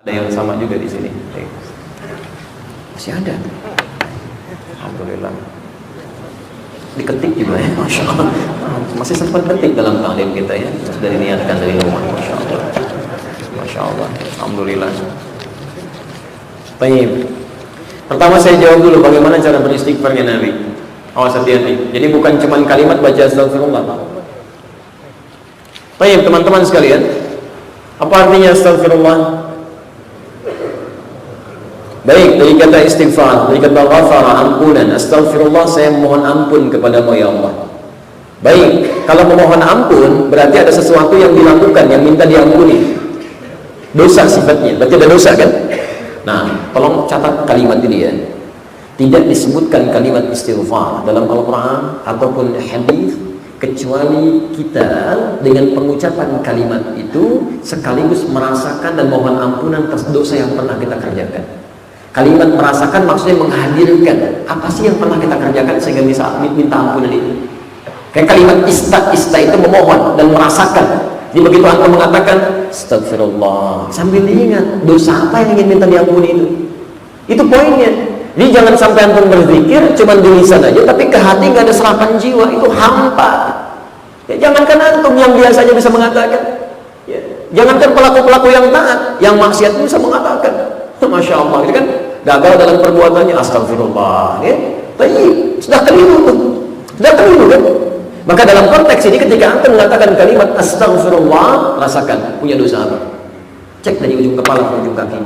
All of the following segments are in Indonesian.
Ada yang sama juga di sini. Masih ada. Alhamdulillah. Diketik juga ya, Masya Allah. Masih sempat ketik dalam taklim kita ya. Sudah diniatkan dari rumah, Masya Allah. Masya Allah. Alhamdulillah. Baik. Pertama saya jawab dulu bagaimana cara beristighfarnya Nabi. Awas hati-hati. Jadi bukan cuma kalimat baca astagfirullah. Baik teman-teman sekalian. Apa artinya astagfirullah? Baik, dari kata istighfar, dari kata ghafara, ampunan. Astagfirullah, saya mohon ampun kepadamu ya Allah. Baik, kalau memohon ampun berarti ada sesuatu yang dilakukan, yang minta diampuni. Dosa sifatnya, berarti ada dosa kan? Nah, tolong catat kalimat ini ya. Tidak disebutkan kalimat istighfar dalam Al-Quran ataupun hadis kecuali kita dengan pengucapan kalimat itu sekaligus merasakan dan mohon ampunan atas dosa yang pernah kita kerjakan. Kalimat merasakan maksudnya menghadirkan apa sih yang pernah kita kerjakan sehingga bisa minta ampunan itu. Kayak kalimat ista itu memohon dan merasakan. Jadi begitu antum mengatakan astagfirullah sambil diingat dosa apa yang ingin minta diampuni itu poinnya. Jadi jangan sampai antum berzikir cuma di lisan aja tapi ke hati nggak ada serapan jiwa, itu hampa. Ya, jangankan antum yang biasanya bisa mengatakan, ya, jangankan pelaku-pelaku yang taat, yang maksiat bisa mengatakan. Masya Allah, itu kan gagal dalam perbuatannya, astagfirullah ya. Tapi sudah keliru kan. Maka dalam konteks ini ketika antum mengatakan kalimat astagfirullah, rasakan punya dosa apa. Cek dari ujung kepala ke ujung kaki.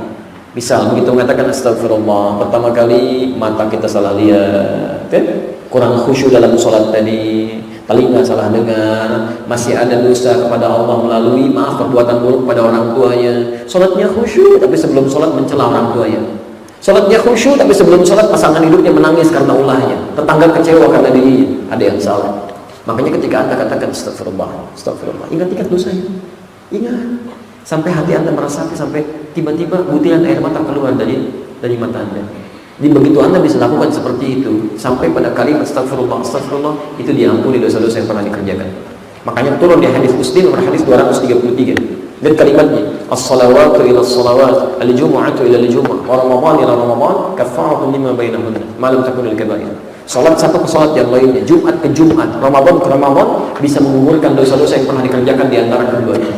Misal begitu mengatakan astagfirullah, pertama kali mata kita salah lihat kan? Kurang khusyuk dalam sholat tadi, telinga salah dengar, masih ada dosa kepada Allah melalui maaf perbuatan buruk pada orang tuanya. Sholatnya khusyuk tapi sebelum sholat mencela orang tuanya. Sholatnya khusyuk tapi sebelum sholat pasangan hidupnya menangis karena ulahnya. Tetangga kecewa karena dirinya. Ada yang salah. Makanya ketika anda katakan astagfirullah, ingat dosanya. Ingat. Sampai hati anda merasakan, sampai tiba-tiba butiran air mata keluar dari mata anda. Jadi begitu anda bisa lakukan seperti itu sampai pada kalimat astagfirullah itu diampuni dosa-dosa yang pernah dikerjakan. Makanya turun di hadis Muslim nomor hadis 233 dan kalimatnya as-salawatu ila as-salawat al-jumu'atu ila al-jumu'ah wa ramadan ila ramadan kafaratun lima bainahunna ma lam takunil kaba'ir. Salat satu ke salat yang lainnya, Jumat ke Jumat, Ramadan ke Ramadan bisa menggugurkan dosa-dosa yang pernah dikerjakan di antara keduanya.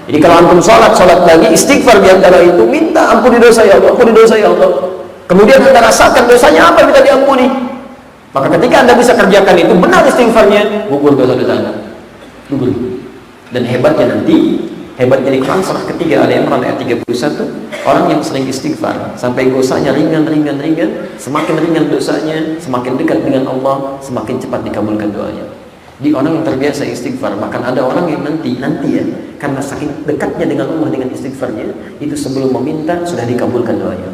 Jadi kalau antum salat lagi istighfar di antara itu, minta ampuni dosa ya Allah, ampuni dosa ya Allah. Kemudian anda rasakan dosanya apa yang minta diampuni. Maka ketika anda bisa kerjakan itu, benar istighfarnya, gugur dosa-dosa anda. Gugur. Dan hebatnya di Quran surah ketiga Ali Imran ayat 31, orang yang sering istighfar sampai dosanya ringan, semakin ringan dosanya, semakin dekat dengan Allah, semakin cepat dikabulkan doanya. Di orang yang terbiasa istighfar, bahkan ada orang yang nanti ya, karena saking dekatnya dengan Allah dengan istighfarnya, itu sebelum meminta sudah dikabulkan doanya.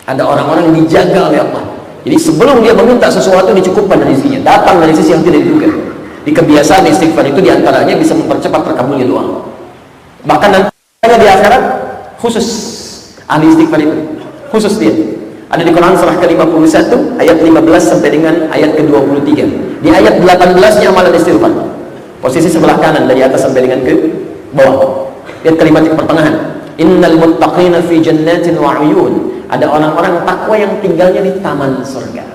Ada orang-orang yang dijaga oleh Allah. Jadi sebelum dia meminta sesuatu dicukupkan rezekinya, datang dari sisi yang tidak diduga. Di kebiasaan istighfar itu diantaranya bisa mempercepat terkabulnya doa. Bahkan nantinya di akhirat khusus ahli istighfar itu, khusus dia. Ada di Quran surah ke-51 ayat 15 sampai dengan ayat ke-23. Di ayat 18-nya amalan istighfar. Posisi sebelah kanan dari atas sampai dengan ke bawah. Lihat kalimat di pertengahan. Innal muttaqina fi jannatin wa 'uyun. Ada orang-orang takwa yang tinggalnya di taman surga.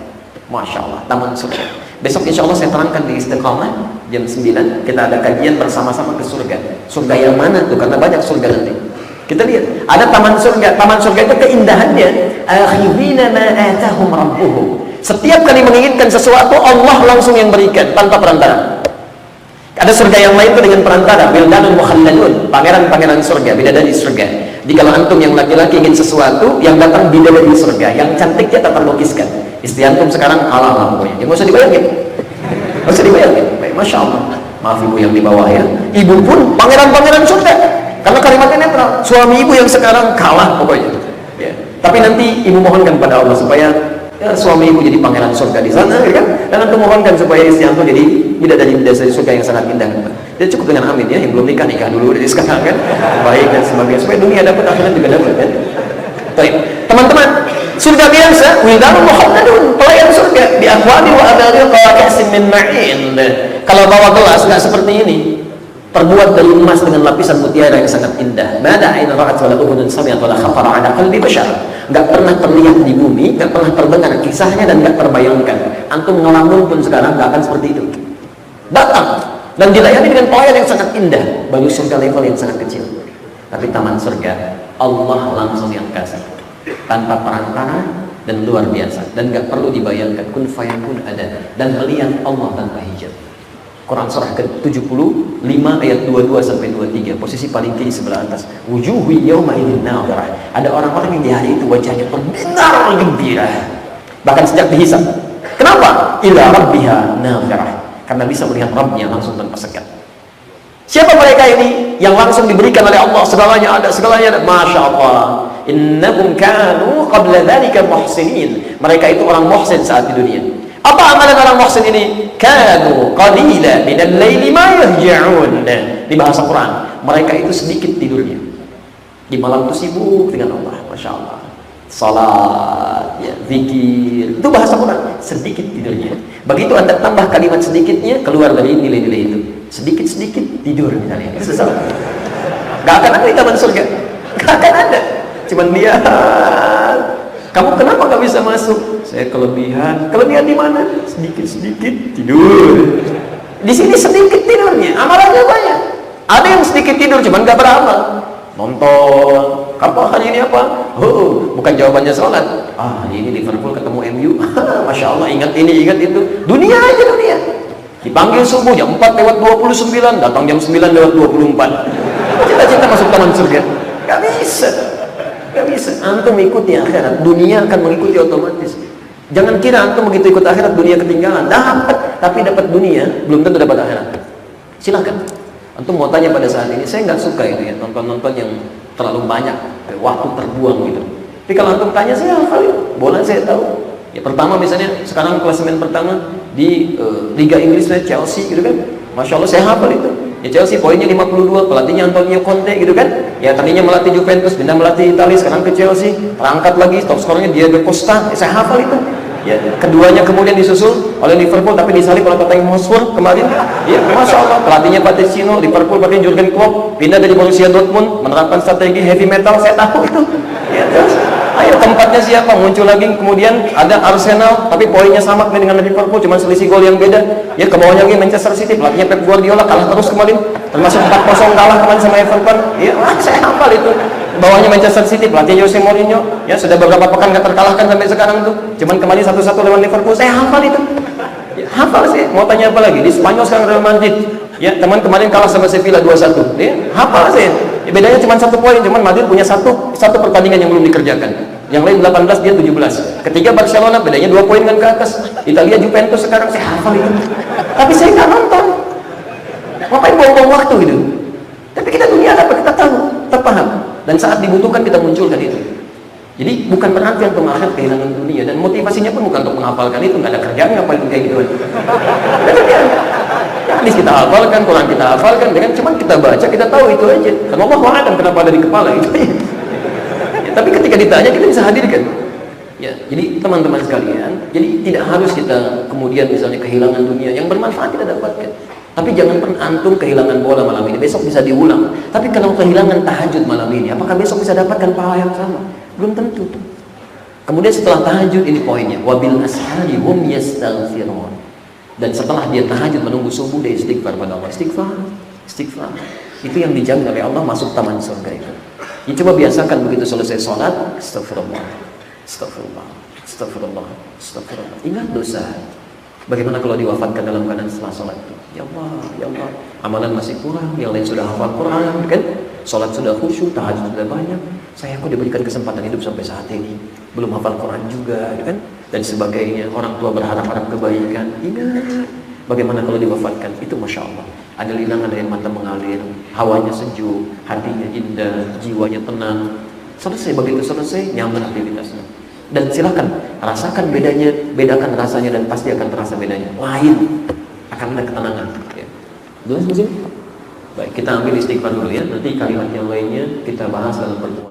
Masya Allah, taman surga. Besok insya Allah saya terangkan di Istiqamah jam 9. Kita ada kajian bersama-sama ke surga. Surga yang mana tuh? Karena banyak surga nanti. Kita lihat, ada taman surga. Taman surga itu keindahannya akhirina ma atahum rabbuhum. Setiap kali menginginkan sesuatu, Allah langsung yang berikan tanpa perantara. Ada surga yang lain itu dengan perantara, wildanun mukhalladun, pangeran-pangeran surga, bidadari surga. Jadi kalau antum yang laki-laki ingin sesuatu, yang datang bidadari surga, yang cantiknya tak terlukiskan. Istri antum sekarang kalah lah pokoknya. Ya nggak usah dibayangin. Nggak usah dibayangin. Baik, Masya Allah. Maaf ibu yang di bawah ya. Ibu pun pangeran-pangeran surga. Karena kalimatnya netral. Suami ibu yang sekarang kalah pokoknya. Ya. Tapi nanti ibu mohonkan pada Allah supaya ya, suami ibu jadi pangeran surga di sana, ya kan? Dan antum mohonkan supaya istri antum jadi bidadari surga yang sangat indah. Jadi cukup dengan amin ya. Yang belum nikah dulu dari sekarang kan. Baik dan sebagainya. Supaya dunia dapat, akhirat juga dapat kan. Baik, teman-teman, surga biasa, wildanun mukhalladun, pelayan surga, bi akwabin wa abaril qawakasin min ma'in. Kalau bawa gelas nggak seperti ini. terbuat dari emas dengan lapisan mutiara yang sangat indah. Mada aina ra'at wala udhun sami'at wala khatara ala qalbi bashar. Enggak pernah terlihat di bumi, enggak pernah terdengar kisahnya, dan enggak terbayangkan. Antum ngelamun pun sekarang enggak akan seperti itu. Datang dan dilayani dengan pelayan yang sangat indah. Baru surga level yang sangat kecil. Tapi taman surga Allah langsung yang kasih, tanpa perantara dan luar biasa, dan enggak perlu dibayangkan, kun fayakun ada, dan melihat Allah tanpa hijab. Quran surah ke-75 ayat 22 sampai 23, posisi paling kiri sebelah atas. Wujuhu yawma idzin nadhirah. Ada orang-orang yang di hari itu wajahnya berbinar gembira, bahkan sejak dihisab. Kenapa? Ila rabbiha nadhirah, karena bisa melihat Rabbnya langsung tanpa sekat. Siapa mereka ini yang langsung diberikan oleh Allah? Segalanya ada, segalanya ada. Masya Allah. Innahum kanu qabla dzalika muhsinin. Mereka itu orang muhsin saat di dunia. Apa amalan orang muhsin ini? Kanu qalila minal laili ma yahja'un. Di bahasa Quran, mereka itu sedikit tidurnya. Di malam itu sibuk dengan Allah. Masya Allah. Salat, ya, zikir. Itu bahasa Quran. Sedikit tidurnya. Begitu Anda tambah kalimat sedikitnya, keluar dari nilai-nilai itu. Sedikit-sedikit tidur misalnya. Susah. Gak akan ada di taman surga. Gak akan ada. Cuman lihat. Kamu kenapa gak bisa masuk? Saya kelebihan. Kelebihan di mana? Sedikit-sedikit tidur. Di sini sedikit tidurnya, amalannya banyak. Ada yang sedikit tidur, cuman gak beramal. Nonton. Kapan hari ini apa? Oh, bukan jawabannya sholat. Ah, ini Liverpool ketemu MU. Masya Allah, ingat ini, ingat itu. Dunia aja dunia. Dipanggil subuh jam 4:29, datang jam 9:24. Cita-cita masuk taman surga. Gak bisa. Gak bisa. Antum ikuti akhirat, dunia akan mengikuti otomatis. Jangan kira antum begitu ikut akhirat, dunia ketinggalan. Dapat, tapi dapat dunia belum tentu dapat akhirat. Silakan. Antum mau tanya pada saat ini, saya nggak suka itu ya, nonton-nonton yang terlalu banyak, waktu terbuang gitu. Tapi kalau antum tanya, saya hafal ya, bola saya tahu. Ya pertama misalnya sekarang klasemen pertama di Liga Inggris Chelsea gitu kan. Masya Allah saya hafal itu. Ya Chelsea poinnya 52, pelatihnya Antonio Conte gitu kan. Ya tadinya melatih Juventus, pindah melatih Italia, sekarang ke Chelsea, terangkat lagi, top skornya Diego Costa. Saya hafal itu. Ya, keduanya kemudian disusul oleh Liverpool tapi disalip oleh Tottenham Hotspur kemarin. Ya, Masya Allah, pelatihnya Pochettino, Liverpool pakai Jurgen Klopp, pindah dari Borussia Dortmund, menerapkan strategi heavy metal, saya tahu itu. Ya, terus ayo tempatnya siapa? Muncul lagi kemudian ada Arsenal tapi poinnya sama dengan Liverpool, cuma selisih gol yang beda. Ya, ke bawahnya lagi Manchester City, pelatihnya Pep Guardiola, kalah terus kemarin, termasuk 4-0 kalah kemarin sama Everton. Ya, saya hafal itu. Bawahnya Manchester City, pelatih Jose Mourinho, ya sudah beberapa pekan gak terkalahkan sampai sekarang tuh. Cuman kemarin 1-1 lawan Liverpool, saya hafal itu. Ya, hafal sih. Mau tanya apa lagi? Di Spanyol sekarang Real Madrid. Ya, teman kemarin kalah sama Sevilla 2-1. Ya, hafal sih. Ya, bedanya cuma 1 poin, cuman Madrid punya satu pertandingan yang belum dikerjakan. Yang lain 18, dia 17. Ketiga Barcelona, bedanya 2 poin kan ke atas. Italia Juventus sekarang saya hafal itu. Tapi saya nggak nonton. Ngapain buang-buang waktu gitu? Tapi kita dunia apa kita tahu, kita paham. Dan saat dibutuhkan kita munculkan itu. Jadi bukan berarti antum akhirat kehilangan dunia, dan motivasinya pun bukan untuk menghafalkan itu, nggak ada kerjaan ngapain kayak gitu. Ada kerjaan. Ya, hadis kita hafalkan, Quran kita hafalkan, dengan cuman kita baca kita tahu itu aja. Karena Allah akan kenapa ada di kepala itu. Ya, tapi ketika ditanya kita bisa hadirkan. Ya, jadi teman-teman sekalian, jadi tidak harus kita kemudian misalnya kehilangan dunia, yang bermanfaat kita dapatkan. Tapi jangan pernah antum kehilangan bola malam ini, besok bisa diulang. Tapi kalau kehilangan tahajud malam ini, apakah besok bisa dapatkan pahala yang sama? Belum tentu. Kemudian setelah tahajud, ini poinnya, wabil ashari hum yastaghfirun. Dan setelah dia tahajud menunggu subuh, dia istighfar pada Allah. Istighfar. Itu yang dijamin oleh Allah masuk taman surga itu. Ya, coba biasakan begitu selesai sholat, astagfirullah, astagfirullah, astagfirullah, astagfirullah. Ingat dosa. Bagaimana kalau diwafatkan dalam keadaan setelah sholat itu? Ya Allah, amalan masih kurang, yang lain sudah hafal Quran, kan? Sholat sudah khusyuk, tahajud sudah banyak. Saya kok diberikan kesempatan hidup sampai saat ini, belum hafal Quran juga, kan? Dan sebagainya. Orang tua berharap-harap kebaikan. Ingat, bagaimana kalau diwafatkan? Itu Masya Allah. Ada linangan air mata mengalir, hawanya sejuk, hatinya indah, jiwanya tenang. Selesai, begitu selesai, nyaman aktivitasnya. Dan silakan rasakan bedanya, bedakan rasanya, dan pasti akan terasa bedanya. Lain, akan ada ketenangan. Ya. Baik, kita ambil istighfar dulu ya. Nanti kalimat yang lainnya kita bahas dalam pertemuan.